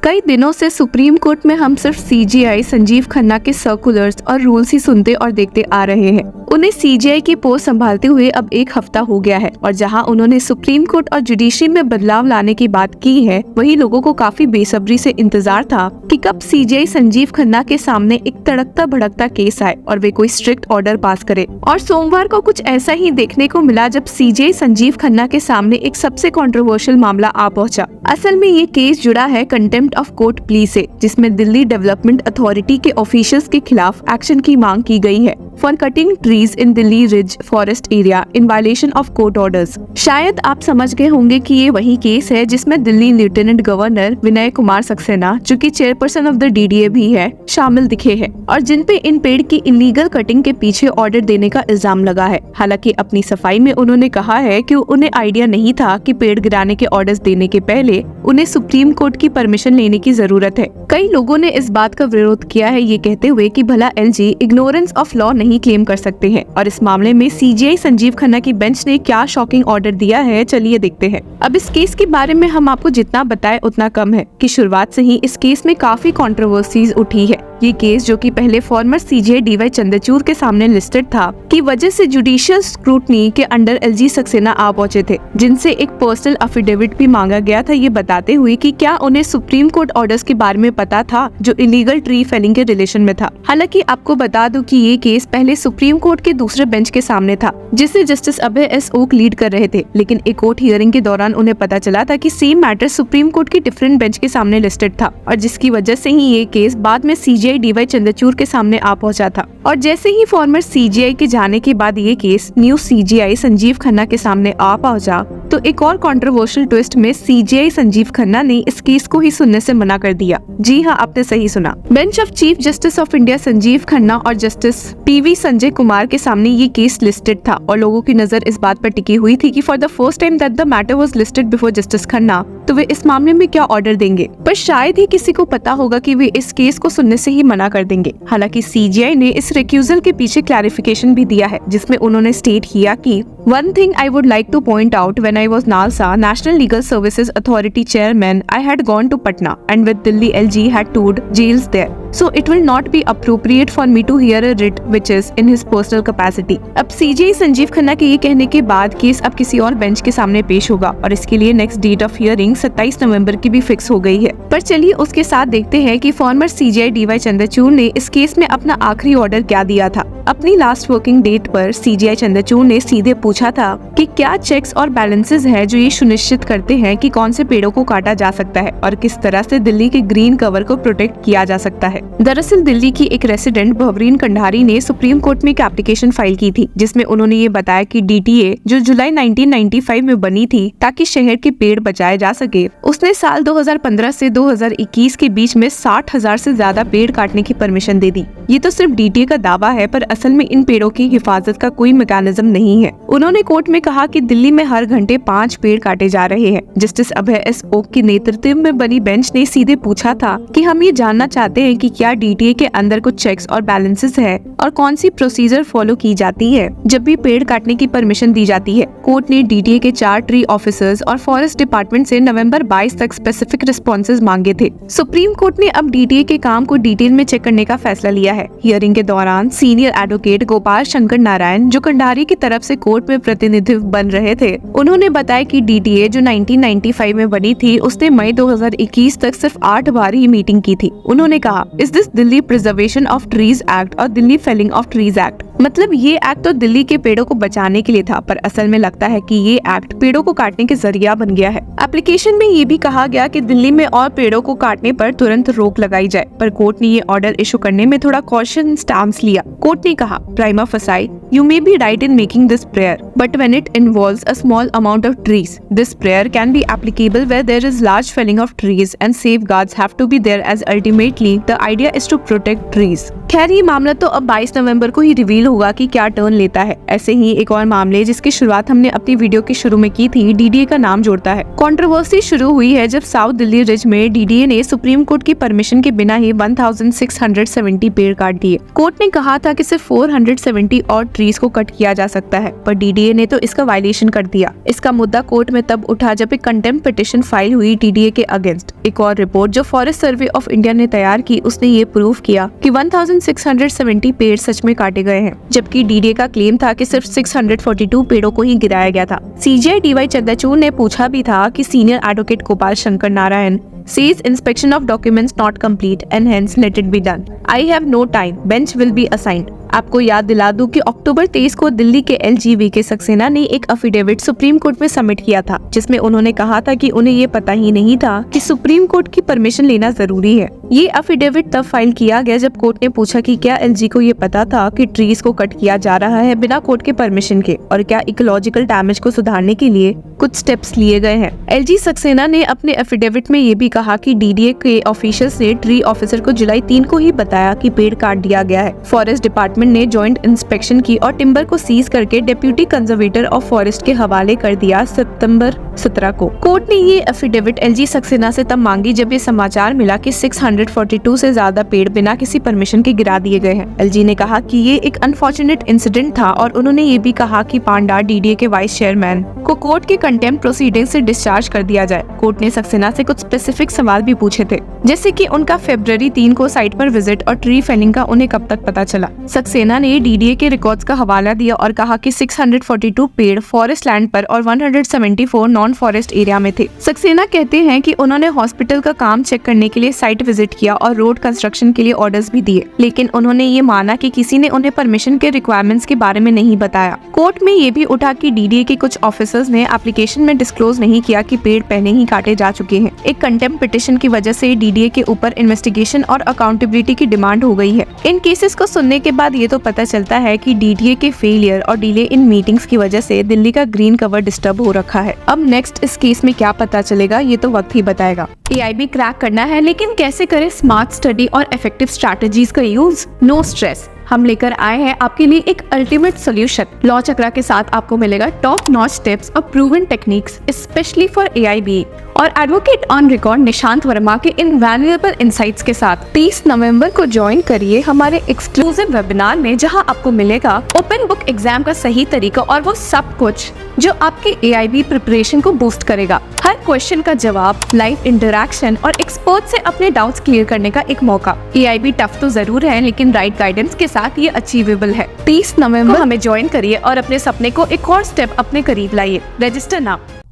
कई दिनों से सुप्रीम कोर्ट में हम सिर्फ सीजीआई संजीव खन्ना के सर्कुलर्स और रूल्स ही सुनते और देखते आ रहे हैं। उन्हें सीजीआई की पोस्ट संभालते हुए अब 1 हफ्ता हो गया है और जहां उन्होंने सुप्रीम कोर्ट और जुडिशरी में बदलाव लाने की बात की है, वहीं लोगों को काफी बेसब्री से इंतजार था कि कब सीजीआई संजीव खन्ना के सामने एक तड़कता भड़कता केस आए और वे कोई स्ट्रिक्ट ऑर्डर पास करे। और सोमवार को कुछ ऐसा ही देखने को मिला जब सीजीआई संजीव खन्ना के सामने एक सबसे कंट्रोवर्शियल मामला आ पहुंचा। असल में ये केस जुड़ा है कंटेम्प्ट ऑफ कोर्ट प्ली से, जिसमें दिल्ली डेवलपमेंट अथॉरिटी के ऑफिशियल्स के खिलाफ एक्शन की मांग की गई है for cutting trees in Delhi ridge forest area in violation of court orders. शायद आप समझ गए होंगे कि ये वही केस है जिसमें दिल्ली लेफ्टिनेंट गवर्नर विनय कुमार सक्सेना, जो कि चेयरपर्सन ऑफ द डीडीए भी है, शामिल दिखे हैं और जिन पे इन पेड़ की इलीगल कटिंग के पीछे ऑर्डर देने का इल्जाम लगा है। हालांकि अपनी सफाई में उन्होंने कहा है कि उन्हें आइडिया नहीं था कि पेड़ गिराने के ऑर्डर्स देने के पहले उन्हें सुप्रीम कोर्ट की परमिशन लेने की जरूरत है। कई लोगों ने इस बात का विरोध किया है, ये कहते हुए कि भला एलजी इग्नोरेंस ऑफ लॉ नहीं क्लेम कर सकते हैं। और इस मामले में सीजीआई संजीव खन्ना की बेंच ने क्या शॉकिंग ऑर्डर दिया है, चलिए देखते हैं। अब इस केस के बारे में हम आपको जितना बताएं उतना कम है कि शुरुआत से ही इस केस में काफी कंट्रोवर्सीज उठी है। ये केस, जो कि पहले फॉर्मर सीजीआई डीवाई चंद्रचूड़ के सामने लिस्टेड था, की वजह से जुडिशियल स्क्रूटनी के अंडर एलजी सक्सेना आ पहुंचे थे, जिनसे एक पर्सनल एफिडेविट भी मांगा गया था, ये बताते हुए कि क्या उन्हें सुप्रीम कोर्ट ऑर्डर्स के बारे में पता था जो इलीगल ट्री फेलिंग के रिलेशन में था। हालांकि आपको बता दूं कि ये केस पहले सुप्रीम कोर्ट के दूसरे बेंच के सामने था, जिसे जस्टिस अभय एस ओक लीड कर रहे थे, लेकिन एक कोर्ट हियरिंग के दौरान उन्हें पता चला था कि सेम मैटर सुप्रीम कोर्ट की डिफरेंट बेंच के सामने लिस्टेड था और जिसकी वजह से ही ये केस बाद में सीजीआई डीवाई चंद्रचूड़ के सामने आ पहुंचा था। और जैसे ही फॉर्मर सीजीआई के जाने के बाद ये case new CGI Sanjeev Khanna के सामने आ पहुंचा, तो एक और कंट्रोवर्शियल ट्विस्ट में सीजीआई संजीव खन्ना ने इस केस को ही सुनने से मना कर दिया। जी हाँ, आपने सही सुना। Bench of chief justice of India Sanjeev Khanna और जस्टिस पीवी संजय कुमार के सामने ये केस लिस्टेड था और लोगों की नजर इस बात पर टिकी हुई थी कि for the first time that the matter was listed before justice Khanna, तो वे इस मामले में क्या ऑर्डर देंगे। पर शायद ही किसी को पता होगा कि वे इस केस को सुनने से ही मना कर देंगे। हालांकि सीजीआई ने इस रिक्यूजल के पीछे क्लैरिफिकेशन भी दिया है, जिसमें उन्होंने स्टेट किया कि One thing I would like to point out, when I was NALSA, National Legal Services Authority chairman, I had gone to Patna and with Delhi LG had toured jails there. So it will not be appropriate for me to hear a writ which is in his personal capacity. अब CGI Sanjeev Khanna के ये कहने के बाद case अब किसी और bench के सामने पेश होगा और इसके लिए नेक्स्ट डेट ऑफ हियरिंग 27 नवंबर की भी फिक्स हो गई है। पर चलिए उसके साथ देखते हैं कि फॉर्मर सीजीआई डीवाई चंद्रचूड़ ने इस केस में अपना आखिरी ऑर्डर क्या दिया था। अपनी लास्ट वर्किंग डेट पर सीजीआई चंद्रचूड़ ने सीधे पूछा था कि क्या चेक्स और बैलेंसेस है जो ये सुनिश्चित करते हैं कि कौन से पेड़ों को काटा जा सकता है और किस तरह से दिल्ली के ग्रीन कवर को प्रोटेक्ट किया जा सकता है। दरअसल दिल्ली की एक रेसिडेंट भवरीन कंडारी ने सुप्रीम कोर्ट में एक एप्लीकेशन फाइल की थी, जिसमें उन्होंने ये बताया कि डीटीए जो जुलाई 1995 में बनी थी ताकि शहर के पेड़ बचाए जा सके, उसने साल 2015 से 2021 के बीच में 60,000 से ज्यादा पेड़ काटने की परमिशन दे दी। ये तो सिर्फ डीटीए का दावा है, पर असल में इन पेड़ों की हिफाजत का कोई मैकेनिज्म नहीं है। उन्होंने कोर्ट में कहा कि दिल्ली में हर घंटे 5 पेड़ काटे जा रहे हैं। जस्टिस अभय एस ओक के नेतृत्व में बनी बेंच ने सीधे पूछा था कि हम ये जानना चाहते हैं कि क्या डीटीए के अंदर कुछ चेक्स और बैलेंसेस है और कौन सी प्रोसीजर फॉलो की जाती है जब भी पेड़ काटने की परमिशन दी जाती है। कोर्ट ने डीटीए के 4 ट्री ऑफिसर्स और फॉरेस्ट डिपार्टमेंट से नवंबर 22 तक स्पेसिफिक रिस्पॉन्सेज मांगे थे। सुप्रीम कोर्ट ने अब डीटीए के काम को डिटेल में चेक करने का फैसला लिया है। हियरिंग के दौरान सीनियर एडवोकेट गोपाल शंकर नारायण, जो कंडारी की तरफ से कोर्ट में प्रतिनिधित्व बन रहे थे, उन्होंने बताया कि डीटीए जो 1995 में बनी थी, उसने मई 2021 तक सिर्फ 8 बार ही मीटिंग की थी। उन्होंने कहा, is this Delhi preservation of trees act और Delhi felling of trees act. मतलब ये एक्ट तो दिल्ली के पेड़ों को बचाने के लिए था, पर असल में लगता है कि ये एक्ट पेड़ों को काटने के जरिया बन गया है। एप्लीकेशन में ये भी कहा गया कि दिल्ली में और पेड़ों को काटने पर तुरंत रोक लगाई जाए, पर कोर्ट ने ये ऑर्डर इशू करने में थोड़ा कॉशन स्टांस लिया। कोर्ट ने कहा, प्राइमा फसाई, you may be right in making this prayer, but when it involves a small amount of trees, this prayer can be applicable where there is large felling of trees and safeguards have to be there as ultimately the idea is to protect trees. खैर ये मामला तो अब 22 नवंबर को ही reveal reveal होगा कि क्या turn लेता है। ऐसे ही एक और मामले जिसकी शुरुआत हमने अपनी वीडियो के शुरू में की थी, डीडीए का नाम जोड़ता है। कंट्रोवर्सी शुरू हुई है जब साउथ दिल्ली रिज में डीडीए ने सुप्रीम कोर्ट की परमिशन के बिना ही 1670 पेड़ काट दिए। कोर्ट ने कहा था कि सिर्फ 470 और ट्रीज को कट किया जा सकता है, पर डीडीए ने तो इसका वायलेशन कर दिया। इसका मुद्दा कोर्ट में तब उठा जब एक कंटेम्प्ट पिटिशन फाइल हुई डीडीए के अगेंस्ट। एक और रिपोर्ट जो फॉरेस्ट सर्वे ऑफ इंडिया ने तैयार की, उसने ये प्रूव किया कि 1670 पेड़ सच में काटे गए हैं, जबकि डीडीए का क्लेम था कि सिर्फ 642 पेड़ों को ही गिराया गया था। सीजीआई डीवाई चंद्रचूड़ ने पूछा भी था कि senior advocate Gopal Shankar Narayan says inspection of documents not complete and hence let it be done. I have no time. Bench will be assigned. आपको याद दिला दूं कि अक्टूबर 23 को दिल्ली के एलजीवी के सक्सेना ने एक अफिडेविट सुप्रीम कोर्ट में सबमिट किया था, जिसमें उन्होंने कहा था कि उन्हें ये पता ही नहीं था कि सुप्रीम कोर्ट की परमिशन लेना जरूरी है। ये अफिडेविट तब फाइल किया गया जब कोर्ट ने पूछा कि क्या एलजी को ये पता था कि ट्रीज को कट किया जा रहा है बिना कोर्ट के परमिशन के, और क्या इकोलॉजिकल डैमेज को सुधारने के लिए कुछ स्टेप्स लिए गए हैं। एलजी सक्सेना ने अपने एफिडेविट में ये भी कहा कि डीडीए के ऑफिशियल्स ने ट्री ऑफिसर को जुलाई 3 को ही बताया कि पेड़ काट दिया गया है। फॉरेस्ट डिपार्टमेंट ने जॉइंट इंस्पेक्शन की और टिम्बर को सीज करके डिप्टी कंजर्वेटर ऑफ फॉरेस्ट के हवाले कर दिया सितंबर 17 को। कोर्ट ने ये एफिडेविट एलजी सक्सेना से तब मांगी जब ये समाचार मिला कि 642 से ज्यादा पेड़ बिना किसी परमिशन के गिरा दिए गए हैं। एलजी ने कहा कि ये एक अनफॉर्चुनेट इंसिडेंट था और उन्होंने ये भी कहा कि पांडा डीडीए के वाइस चेयरमैन को कोर्ट के कंटेम्प्ट प्रोसीडिंग से डिस्चार्ज कर दिया जाए। कोर्ट ने सक्सेना से कुछ स्पेसिफिक सवाल भी पूछे थे, जैसे कि उनका फरवरी 3 को साइट पर विजिट और ट्री फेलिंग का उन्हें कब तक पता चला। सक्सेना ने डीडीए के रिकॉर्ड्स का हवाला दिया और कहा कि 642 पेड़ फॉरेस्ट लैंड पर और 174 नॉन फॉरेस्ट एरिया में थे। सक्सेना कहते हैं कि उन्होंने हॉस्पिटल का काम चेक करने के लिए साइट विजिट किया और रोड कंस्ट्रक्शन के लिए ऑर्डर्स भी दिए, लेकिन उन्होंने ये माना कि किसी ने उन्हें परमिशन के रिक्वायरमेंट्स के बारे में नहीं बताया। कोर्ट में ये भी उठा कि डीडीए के कुछ ऑफिसर्स ने एप्लीकेशन में डिस्क्लोज नहीं किया कि पेड़ पहले ही काटे जा चुके हैं। एक कंटेम्प्ट पिटिशन की वजह से डीडीए के ऊपर इन्वेस्टिगेशन और अकाउंटेबिलिटी की डिमांड हो गई है। इन केसेस को सुनने के बाद ये तो पता चलता है कि डीडीए के फेलियर और डिले इन मीटिंग्स की वजह से दिल्ली का ग्रीन कवर डिस्टर्ब हो रखा है। अब नेक्स्ट इस केस में क्या पता चलेगा ये तो वक्त ही बताएगा। एआईबी क्रैक करना है, लेकिन कैसे करें स्मार्ट स्टडी और इफेक्टिव स्ट्रैटेजीज का यूज। नो स्ट्रेस, हम लेकर आए हैं आपके लिए एक अल्टीमेट सॉल्यूशन। लॉ चक्रा के साथ आपको मिलेगा टॉप नॉच टिप्स और proven techniques specially for AIB और advocate on record Nishant Varma के इनवैल्यूएबल इंसाइट्स के साथ 30 नवंबर को ज्वाइन करिए हमारे एक्सक्लूसिव वेबिनार में, जहां आपको मिलेगा ओपन बुक एग्जाम का सही तरीका और वो सब कुछ जो आपके एआईबी प्रिपरेशन को बूस्ट करेगा। हर क्वेश्चन का जवाब, लाइव इंटरैक्शन और एक्सपर्ट से अपने डाउट्स क्लियर करने का एक मौका। एआईबी टफ तो जरूर है, लेकिन राइट गाइडेंस के साथ ये अचीवेबल है। 30 नवंबर हमें ज्वाइन करिए और अपने सपने को एक और स्टेप अपने करीब लाइए। Register now.